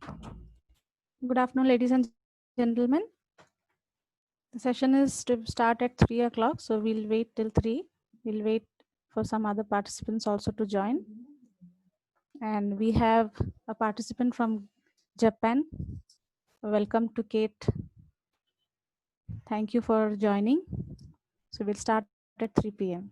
Good afternoon, ladies and gentlemen. The session is to start at 3 o'clock, so we'll wait till 3. We'll wait for some other participants also to join. And we have a participant from Japan. Welcome to Kate. Thank you for joining. So we'll start at 3 p.m.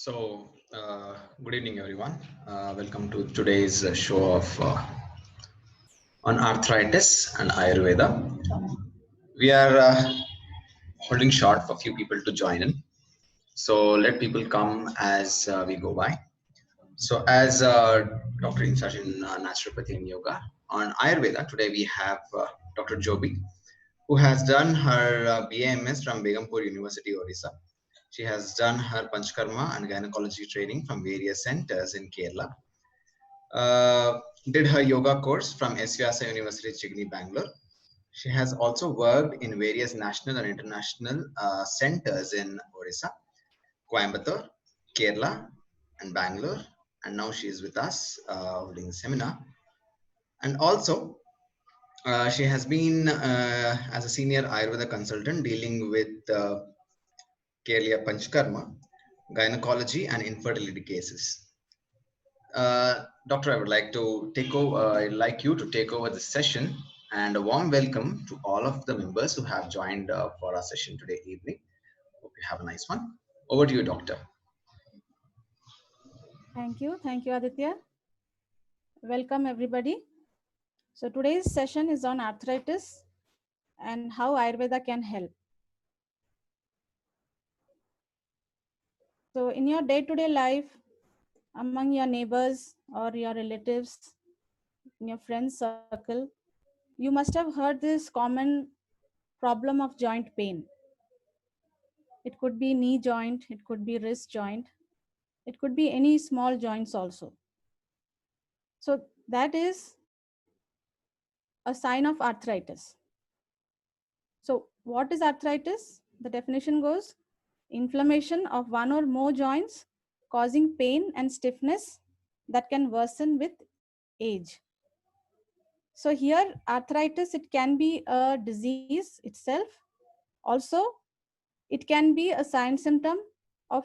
Good evening, everyone. Welcome to today's show of on arthritis and Ayurveda. We are holding short for a few people to join in, so let people come as we go by. So, as Dr. in such in naturopathy and yoga on Ayurveda, today we have Dr. Jobi, who has done her BAMS from Begumpur University, Orissa. She has done her Panchkarma and gynecology training from various centers in Kerala. Did her yoga course from SVasa University, Chigni, Bangalore. She has also worked in various national and international centers in Orissa, Coimbatore, Kerala, and Bangalore. And now she is with us holding a seminar. And also, she has been as a senior Ayurveda consultant dealing with Kerala Panchkarma, gynecology, and infertility cases. Doctor, I would like to take over. I'd like you to take over the session, and a warm welcome to all of the members who have joined for our session today evening. Hope you have a nice one. Over to you, Doctor. Thank you. Thank you, Aditya. Welcome, everybody. So today's session is on arthritis and how Ayurveda can help. So in your day-to-day life, among your neighbors or your relatives, in your friend circle, you must have heard this common problem of joint pain. It could be knee joint, it could be wrist joint, it could be any small joints also. So that is a sign of arthritis. So what is arthritis? The definition goes inflammation of one or more joints causing pain and stiffness that can worsen with age. So here arthritis, it can be a disease itself. Also, it can be a sign symptom of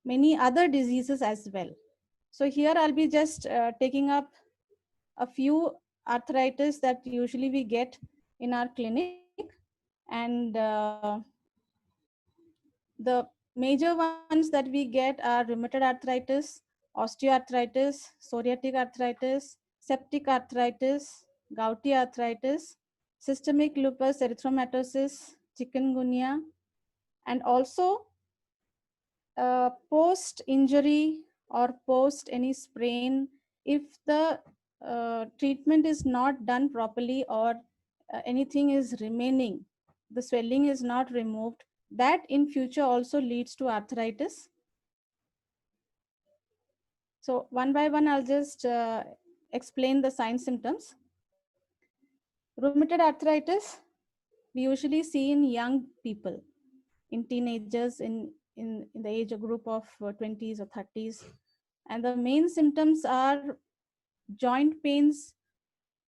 many other diseases as well. So here I'll be just taking up a few arthritis that usually we get in our clinic, and the major ones that we get are rheumatoid arthritis, osteoarthritis, psoriatic arthritis, septic arthritis, gouty arthritis, systemic lupus erythematosus, chikungunya, and also post injury or post any sprain, if the treatment is not done properly, or anything is remaining, the swelling is not removed, that in future also leads to arthritis. So one by one I'll just explain the sign symptoms. Rheumatoid arthritis we usually see in young people, in teenagers, in the age group of 20s or 30s. And the main symptoms are joint pains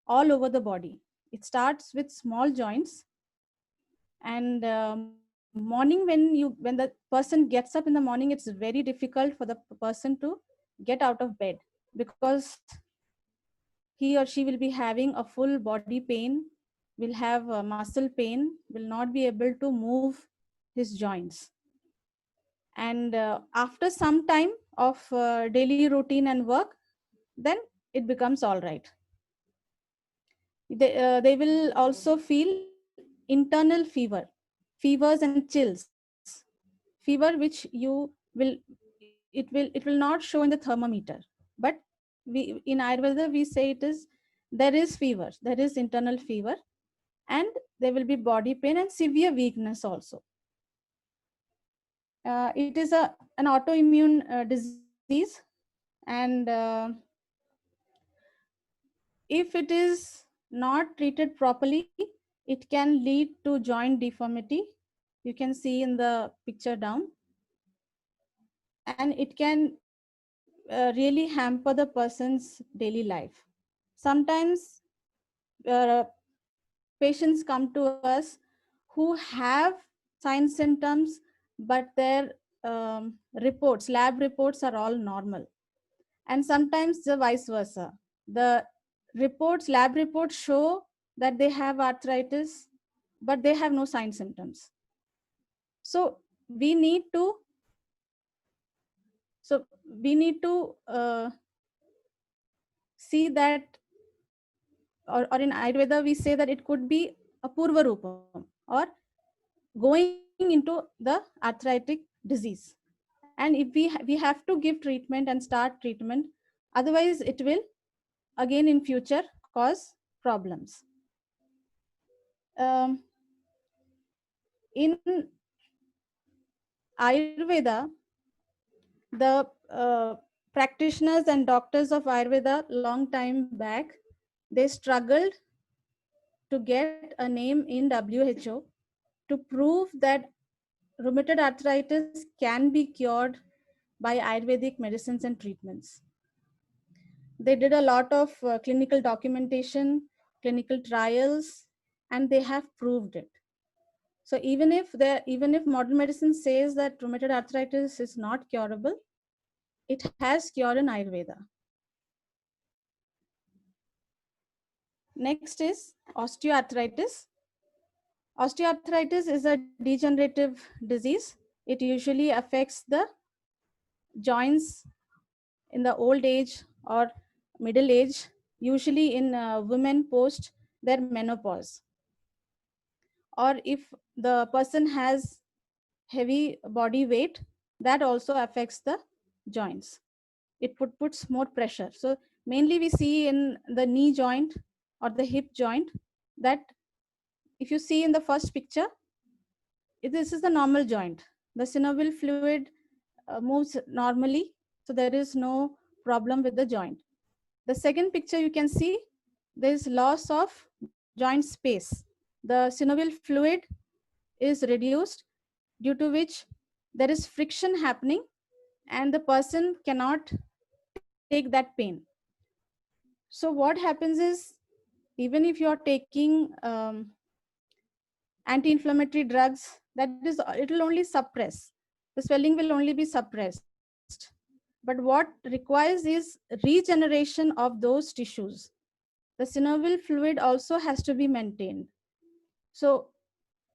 all over the body. It starts with small joints, and morning when the person gets up in the morning, it's very difficult for the person to get out of bed, because he or she will be having a full body pain, will have muscle pain, will not be able to move his joints. And after some time of daily routine and work, then it becomes all right. They will also feel internal fevers and chills, fever which you will, it will not show in the thermometer, but we in Ayurveda we say it is, there is fever, there is internal fever, and there will be body pain and severe weakness also. It is an autoimmune disease, and if it is not treated properly, it can lead to joint deformity. You can see in the picture down, and it can really hamper the person's daily life. Sometimes uh, patients come to us who have sign symptoms, but their lab reports are all normal. And sometimes the vice versa. The lab reports show that they have arthritis, but they have no sign symptoms. So we need to So we need to see that, or in Ayurveda we say that it could be a purva rupam, or going into the arthritic disease. And if we have to give treatment and start treatment, otherwise it will again in future cause problems. um, in Ayurveda, the practitioners and doctors of Ayurveda long time back, they struggled to get a name in WHO to prove that rheumatoid arthritis can be cured by Ayurvedic medicines and treatments. They did a lot of clinical documentation, clinical trials, and they have proved it. So even if modern medicine says that rheumatoid arthritis is not curable, it has cure in Ayurveda. Next is osteoarthritis. Osteoarthritis is a degenerative disease. It usually affects the joints in the old age or middle age, usually in women post their menopause. Or if the person has heavy body weight, that also affects the joints. It puts more pressure. So mainly we see in the knee joint or the hip joint that if you see in the first picture, this is the normal joint. The synovial fluid moves normally, so there is no problem with the joint. The second picture you can see there is loss of joint space. The synovial fluid is reduced, due to which there is friction happening and the person cannot take that pain. So what happens is, even if you are taking anti-inflammatory drugs, that is, it will only suppress, the swelling will only be suppressed. But what requires is regeneration of those tissues. The synovial fluid also has to be maintained. So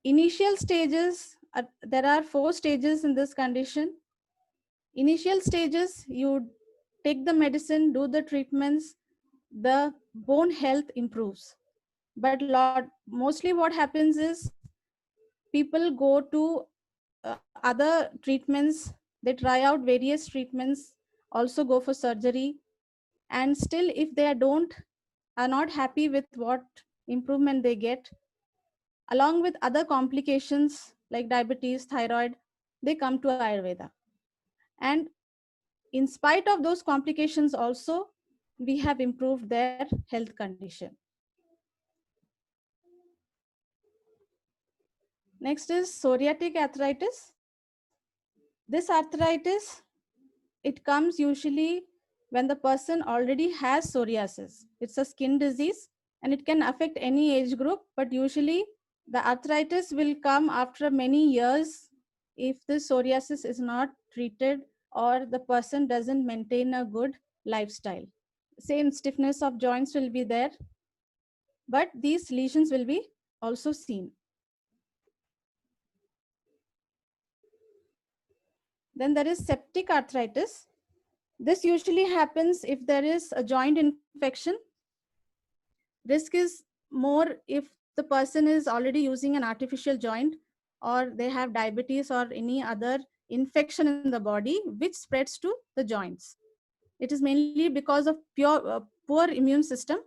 initial stages, there are 4 stages in this condition. Initial stages, you take the medicine, do the treatments, the bone health improves. But mostly what happens is people go to other treatments, they try out various treatments, also go for surgery, and still if they don't are not happy with what improvement they get, along with other complications like diabetes, thyroid, they come to Ayurveda. And in spite of those complications also, we have improved their health condition. Next is psoriatic arthritis. This arthritis, it comes usually when the person already has psoriasis. It's a skin disease and it can affect any age group, but usually the arthritis will come after many years if the psoriasis is not treated or the person doesn't maintain a good lifestyle. Same stiffness of joints will be there, but these lesions will be also seen. Then there is septic arthritis. This usually happens if there is a joint infection. Risk is more if the person is already using an artificial joint, or they have diabetes or any other infection in the body which spreads to the joints. It is mainly because of poor immune system,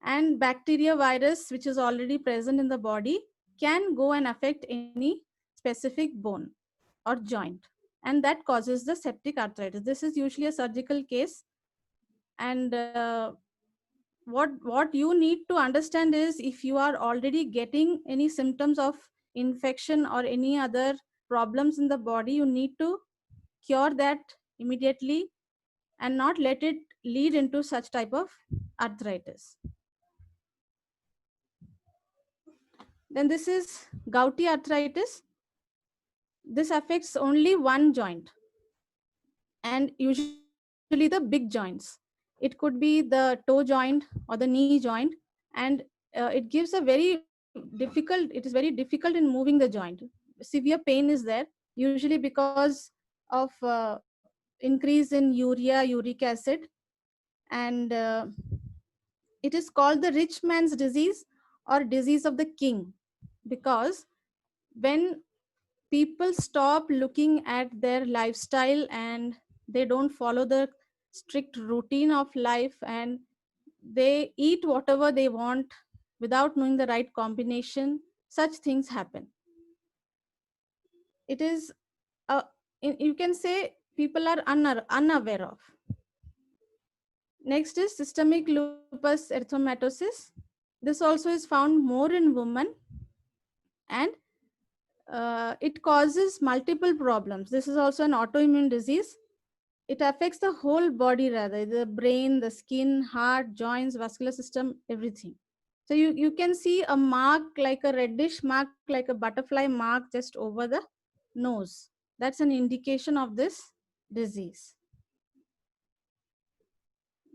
and bacteria virus which is already present in the body can go and affect any specific bone or joint, and that causes the septic arthritis. This is usually a surgical case. And what you need to understand is, if you are already getting any symptoms of infection or any other problems in the body, you need to cure that immediately and not let it lead into such type of arthritis. Then this is gouty arthritis. This affects only one joint, and usually the big joints. It could be the toe joint or the knee joint, and it gives a very difficult, it is very difficult in moving the joint. Severe pain is there, usually because of increase in urea, uric acid, and it is called the rich man's disease or disease of the king, because when people stop looking at their lifestyle and they don't follow the strict routine of life, and they eat whatever they want without knowing the right combination, such things happen. It is you can say people are unaware of. Next is systemic lupus erythematosus. This also is found more in women, and it causes multiple problems. This is also an autoimmune disease. It affects the whole body, rather the brain, the skin, heart, joints, vascular system, everything. So you can see a mark, like a reddish mark, like a butterfly mark just over the nose. That's an indication of this disease.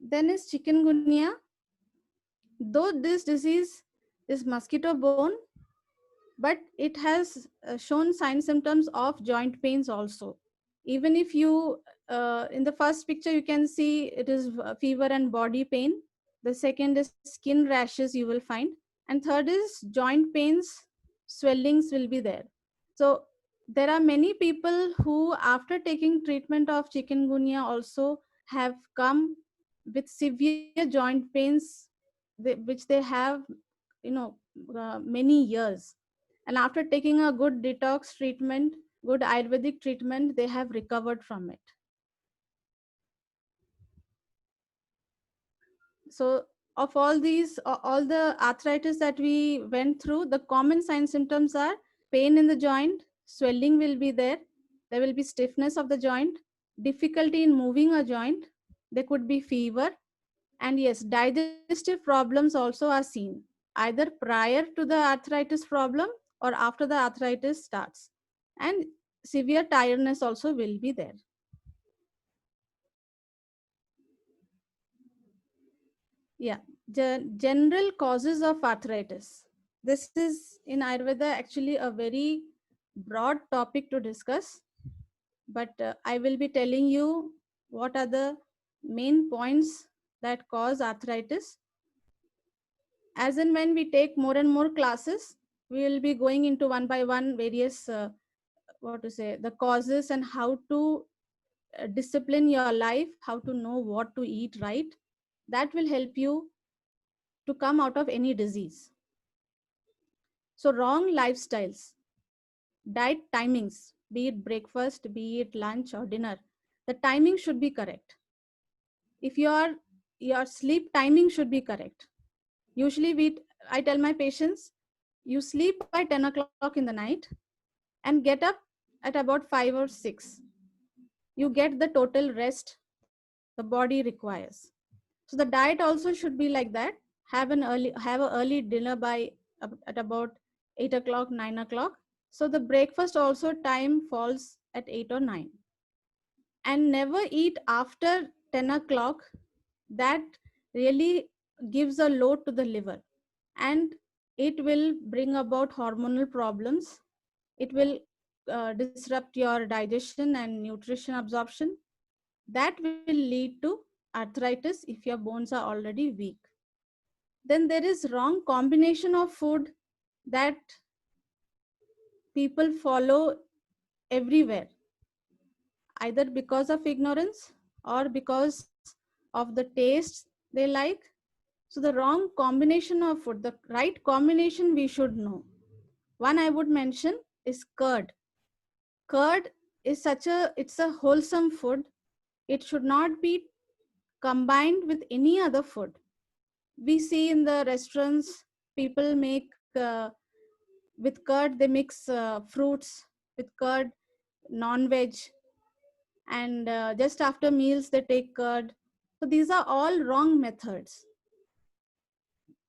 Then is chikungunya. Though this disease is mosquito borne, but it has shown sign symptoms of joint pains also. Even if you in the first picture you can see it is fever and body pain. The second is skin rashes you will find, and third is joint pains, swellings will be there. So there are many people who after taking treatment of chikungunya also have come with severe joint pains, which they have, you know, many years, and after taking a good detox treatment, good ayurvedic treatment, they have recovered from it. So of all these, all the arthritis that we went through, the common sign symptoms are pain in the joint, swelling will be there will be stiffness of the joint, difficulty in moving a joint, there could be fever, and yes, digestive problems also are seen, either prior to the arthritis problem or after the arthritis starts. And severe tiredness also will be there. Yeah, general causes of arthritis. This is in Ayurveda actually a very broad topic to discuss, but I will be telling you what are the main points that cause arthritis. As and when we take more and more classes, we will be going into one by one various what to say, the causes, and how to discipline your life, how to know what to eat right. That will help you to come out of any disease. So wrong lifestyles, diet timings, be it breakfast, be it lunch or dinner, the timing should be correct. If your sleep timing should be correct. Usually I tell my patients, you sleep by 10 o'clock in the night and get up at about 5 or 6. You get the total rest the body requires. So the diet also should be like that. Have a early dinner by at about 8 o'clock, 9 o'clock. So the breakfast also time falls at 8 or 9. And never eat after 10 o'clock. That really gives a load to the liver, and it will bring about hormonal problems. It will disrupt your digestion and nutrition absorption. That will lead to arthritis if your bones are already weak. Then there is wrong combination of food that people follow everywhere, either because of ignorance or because of the taste they like. So the wrong combination of food, the right combination we should know. One I would mention is curd. Curd is it's a wholesome food. It should not be combined with any other food. We see in the restaurants, people make with curd, they mix fruits with curd, non-veg, and just after meals they take curd. So these are all wrong methods.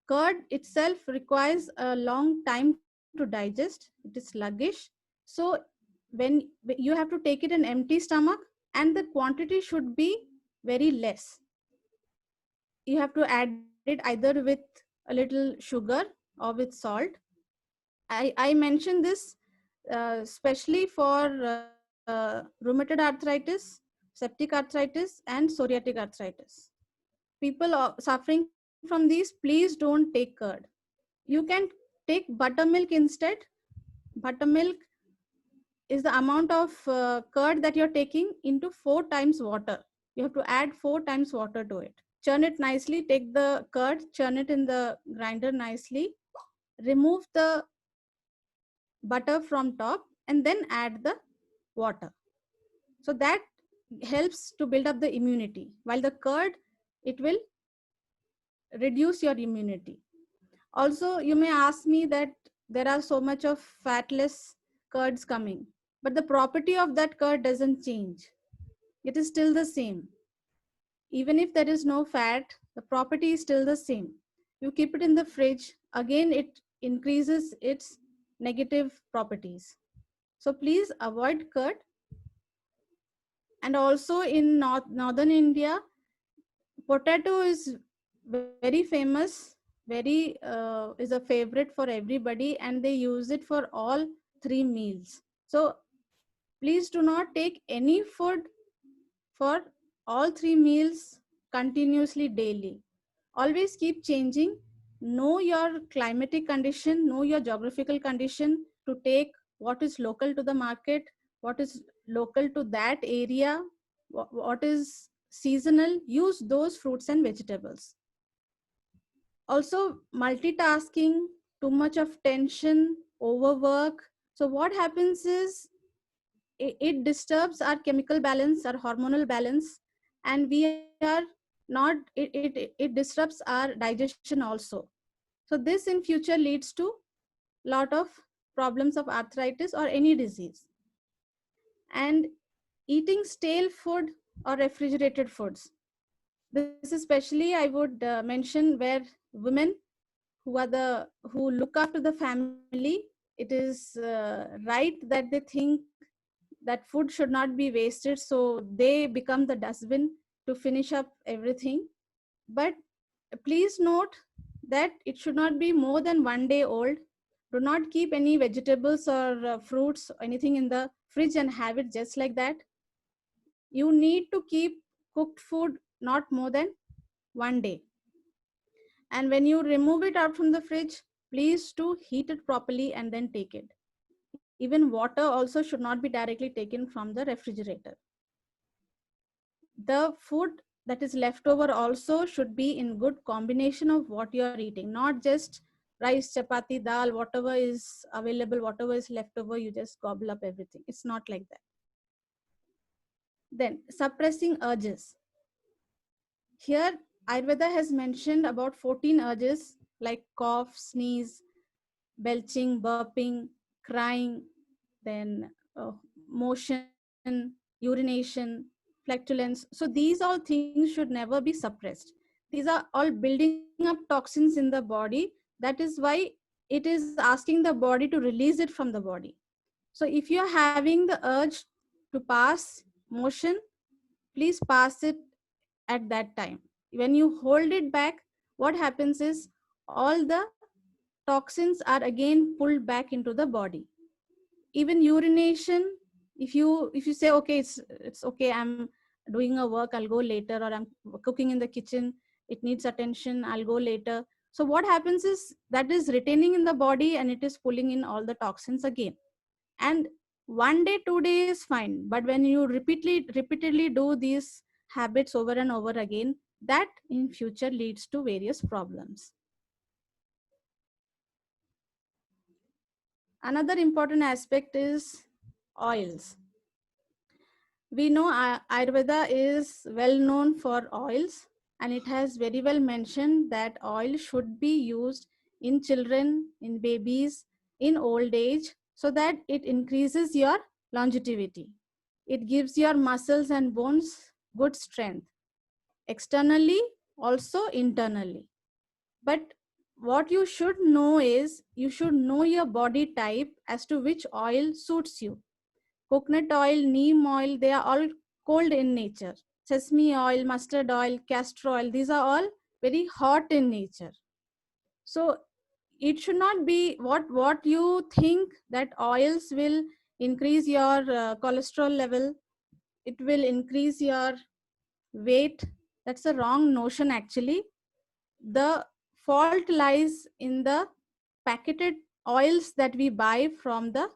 Curd itself requires a long time to digest. It is sluggish. So when you have to take it in empty stomach, and the quantity should be very less. You have to add it either with a little sugar or with salt. I mention this especially for rheumatoid arthritis, septic arthritis and psoriatic arthritis. People suffering from these, please don't take curd. You can take buttermilk instead. Buttermilk is the amount of curd that you're taking into 4 times water. You have to add 4 times water to it. Churn it nicely, take the curd, churn it in the grinder nicely, remove the butter from top, and then add the water. So that helps to build up the immunity. While the curd, it will reduce your immunity. Also, you may ask me that there are so much of fatless curds coming, but the property of that curd doesn't change. It is still the same. Even if there is no fat, the property is still the same. You keep it in the fridge, again it increases its negative properties. So please avoid curd. And also in northern India, potato is very famous, very is a favorite for everybody, and they use it for all 3 meals. So please do not take any food for all 3 meals continuously daily. Always keep changing. Know your climatic condition, know your geographical condition to take what is local to the market, what is local to that area, what is seasonal. Use those fruits and vegetables. Also, multitasking, too much of tension, overwork. So, what happens is it disturbs our chemical balance, our hormonal balance, and we are not, it disrupts our digestion also. So this in future leads to lot of problems of arthritis or any disease. And eating stale food or refrigerated foods, this especially I would mention where women who look after the family, it is right that they think that food should not be wasted, so they become the dustbin to finish up everything. But please note that it should not be more than 1 day old. Do not keep any vegetables or fruits or anything in the fridge and have it just like that. You need to keep cooked food not more than 1 day. And when you remove it out from the fridge, please to heat it properly and then take it. Even water also should not be directly taken from the refrigerator. The food that is left over also should be in good combination of what you are eating, not just rice, chapati, dal, whatever is available, whatever is left over, you just gobble up everything. It's not like that. Then suppressing urges. Here, Ayurveda has mentioned about 14 urges like cough, sneeze, belching, burping, crying, then motion, urination, flatulence. So these all things should never be suppressed. These are all building up toxins in the body. That is why it is asking the body to release it from the body. So if you're having the urge to pass motion, please pass it at that time. When you hold it back, what happens is all the toxins are again pulled back into the body. Even urination, if you say okay, it's okay, I'm doing a work, I'll go later, or I'm cooking in the kitchen, it needs attention, I'll go later. So what happens is that is retaining in the body and it is pulling in all the toxins again. And 1 day 2 day is fine, but when you repeatedly do these habits over and over again, that in future leads to various problems. Another important aspect is oils. We know Ayurveda is well known for oils, and it has very well mentioned that oil should be used in children, in babies, in old age, so that it increases your longevity. It gives your muscles and bones good strength, externally, also internally. But what you should know is you should know your body type as to which oil suits you. Coconut oil, neem oil, they are all cold in nature. Sesame oil, mustard oil, castor oil, these are all very hot in nature. So it should not be what you think that oils will increase your cholesterol level, it will increase your weight. That's a wrong notion actually. The fault lies in the packeted oils that we buy from the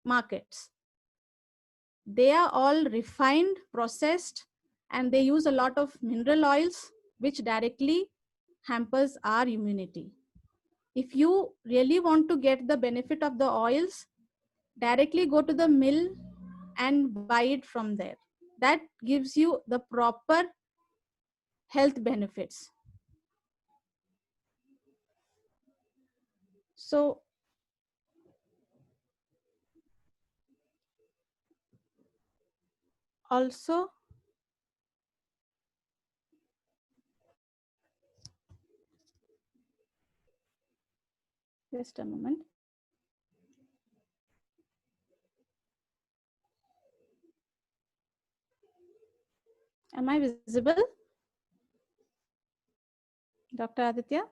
markets. They are all refined, processed, and they use a lot of mineral oils, which directly hampers our immunity. If you really want to get the benefit of the oils, directly go to the mill and buy it from there. That gives you the proper health benefits. So also, just a moment. Am I visible, Dr. Aditya?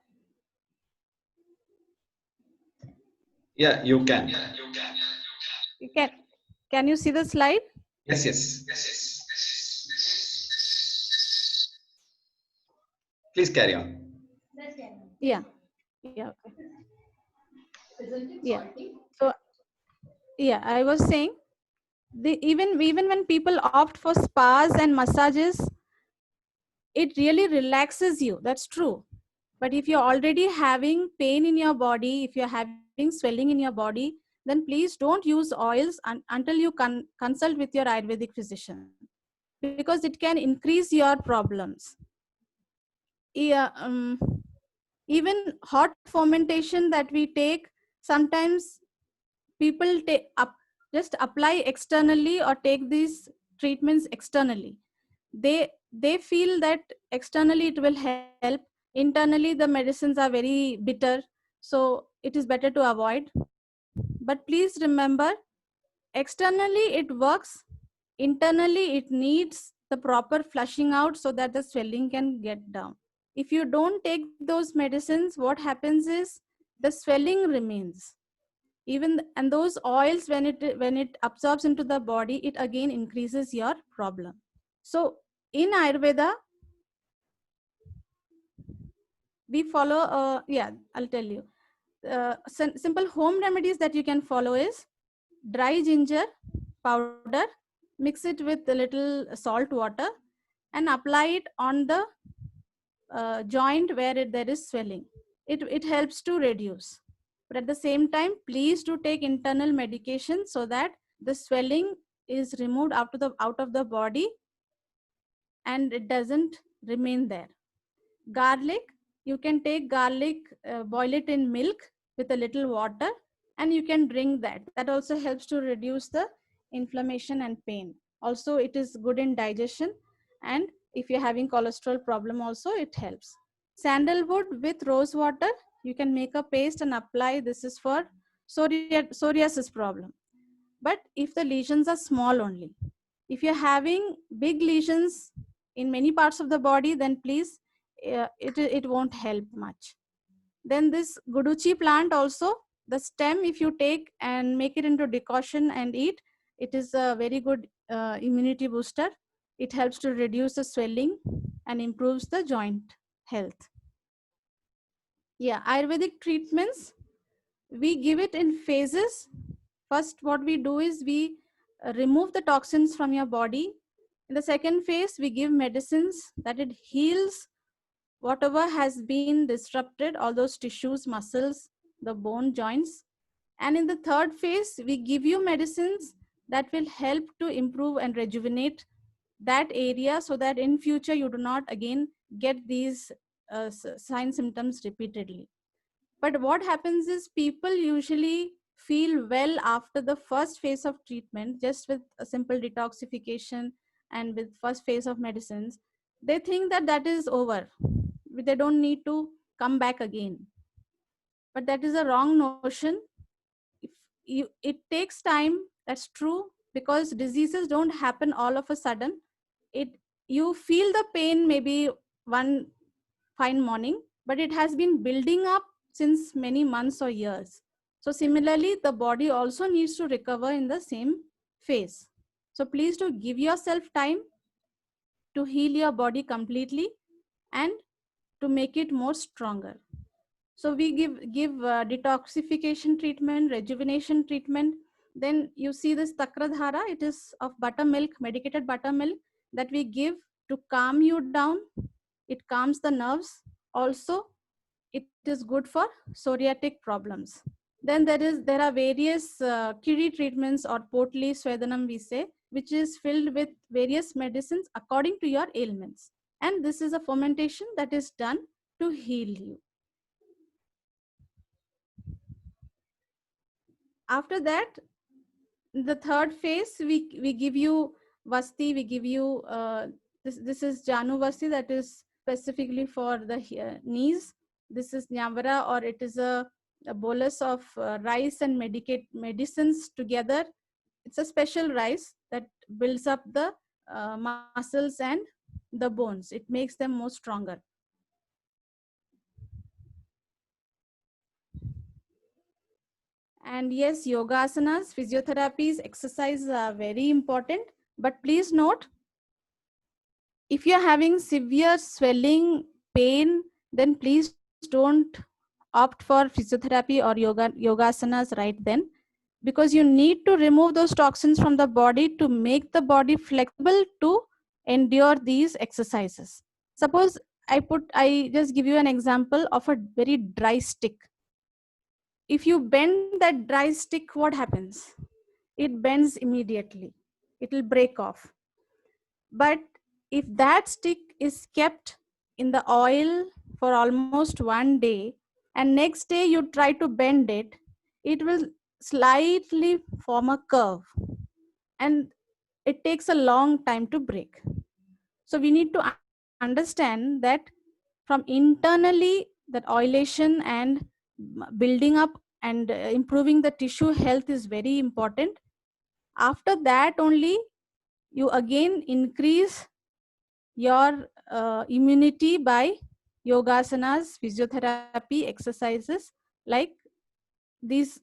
Yeah, you can. You can you see the slide? Yes, yes. Please carry on. Yeah. Yeah. Yeah. So yeah, I was saying, even when people opt for spas and massages, it really relaxes you. That's true. But if you're already having pain in your body, if you're having swelling in your body, then please don't use oils until you consult with your Ayurvedic physician, because it can increase your problems. Yeah, even hot fermentation that we take, sometimes people just apply externally or take these treatments externally. They feel that externally it will help, internally the medicines are very bitter, so it is better to avoid. But please remember, externally it works, internally it needs the proper flushing out so that the swelling can get down. If you don't take those medicines, what happens is the swelling remains. Even and those oils, when it absorbs into the body, it again increases your problem. So in Ayurveda, we follow yeah, I'll tell you. Simple home remedies that you can follow is dry ginger powder, mix it with a little salt water, and apply it on the joint where there is swelling. It helps to reduce. But at the same time, please do take internal medication so that the swelling is removed out of the body and it doesn't remain there. Garlic, you can take garlic, boil it in milk with a little water, and you can drink that. That also helps to reduce the inflammation and pain. Also, it is good in digestion, and if you're having cholesterol problem also, it helps. Sandalwood with rose water, you can make a paste and apply. This is for psoriasis problem. But if the lesions are small only, if you're having big lesions in many parts of the body, then please, it won't help much. Then this guduchi plant also, the stem, if you take and make it into decoction and eat, it is a very good immunity booster. It helps to reduce the swelling and improves the joint health. Yeah, Ayurvedic treatments, we give it in phases. First, what we do is we remove the toxins from your body. In the second phase, we give medicines that it heals whatever has been disrupted, all those tissues, muscles, the bone, joints. And in the third phase, we give you medicines that will help to improve and rejuvenate that area so that in future you do not again get these sign symptoms repeatedly. But what happens is people usually feel well after the first phase of treatment, just with a simple detoxification and with first phase of medicines. They think that that is over. They don't need to come back again. But that is a wrong notion. If it takes time, that's true, because diseases don't happen all of a sudden. You feel the pain maybe one fine morning, but it has been building up since many months or years. So similarly, the body also needs to recover in the same phase. So please do give yourself time to heal your body completely and to make it more stronger. So we give detoxification treatment, rejuvenation treatment. Then you see this Takradhara, it is of buttermilk, medicated buttermilk that we give to calm you down. It calms the nerves. Also, it is good for psoriatic problems. Then there are various Kiri treatments or Potli Swedanam we say, which is filled with various medicines according to your ailments. And this is a fermentation that is done to heal you. After that, the third phase, we give you Vasti, we give you this is Janu Vasti, that is specifically for the knees. This is Nyamvara, or it is a bolus of rice and medicines together. It's a special rice that builds up the muscles and the bones. It makes them more stronger. And yes, yoga asanas, physiotherapies, exercise are very important. But please note, if you're having severe swelling, pain, then please don't opt for physiotherapy or yoga asanas right then, because you need to remove those toxins from the body to make the body flexible to endure these exercises. Suppose I just give you an example of a very dry stick. If you bend that dry stick, what happens? It bends immediately. It will break off. But if that stick is kept in the oil for almost 1 day, and next day you try to bend it, it will slightly form a curve, and it takes a long time to break. So we need to understand that from internally, that oilation and building up and improving the tissue health is very important. After that only, you again increase your immunity by yogasanas, physiotherapy, exercises like these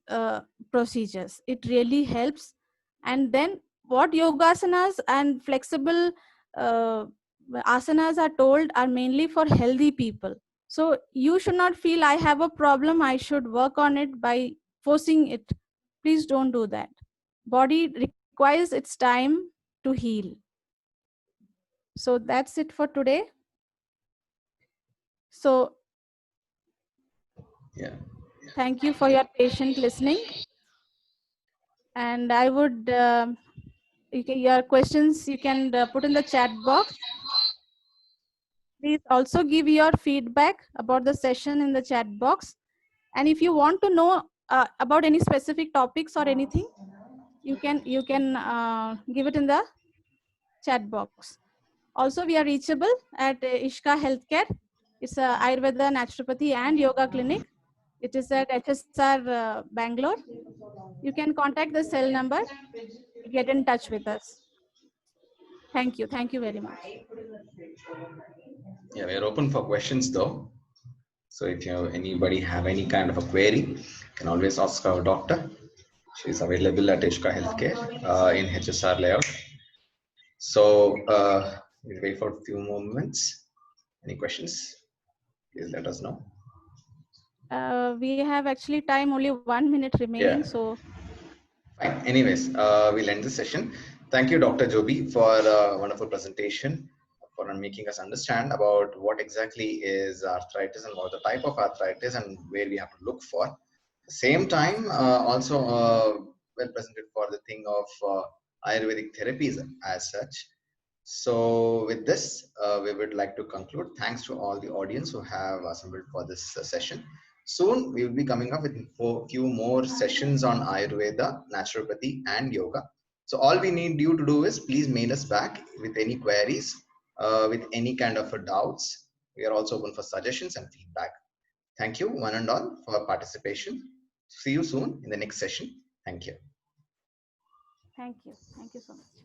procedures. It really helps. And then what yogasanas and flexible uh, asanas are told are mainly for healthy people. So you should not feel I have a problem, I should work on it by forcing it. Please don't do that. Body requires its time to heal. So that's it for today. So Yeah. thank you for your patient listening. And I would, your questions you can put in the chat box. Please also give your feedback about the session in the chat box. And if you want to know about any specific topics or anything, you can give it in the chat box. Also, we are reachable at Ishka Healthcare. It's a Ayurveda, naturopathy, and yoga clinic. It is at HSR Bangalore. You can contact the cell number, get in touch with us. Thank you. Thank you very much. Yeah, we are open for questions though. So if anybody have any kind of a query, you can always ask our doctor. She's available at Ishka Healthcare in HSR layout. So we'll wait for a few more moments. Any questions? Please let us know. We have actually time only 1 minute remaining. Yeah. So Fine. Anyways, we'll end the session. Thank you, Dr. Joby, for a wonderful presentation, for making us understand about what exactly is arthritis and what the type of arthritis and where we have to look for. Same time, also well presented for the thing of Ayurvedic therapies as such. So with this, we would like to conclude. Thanks to all the audience who have assembled for this session. Soon, we will be coming up with a few more sessions on Ayurveda, naturopathy, and yoga. So all we need you to do is please mail us back with any queries, with any kind of doubts. We are also open for suggestions and feedback. Thank you, one and all, for participation. See you soon in the next session. Thank you. thank you. Thank you so much.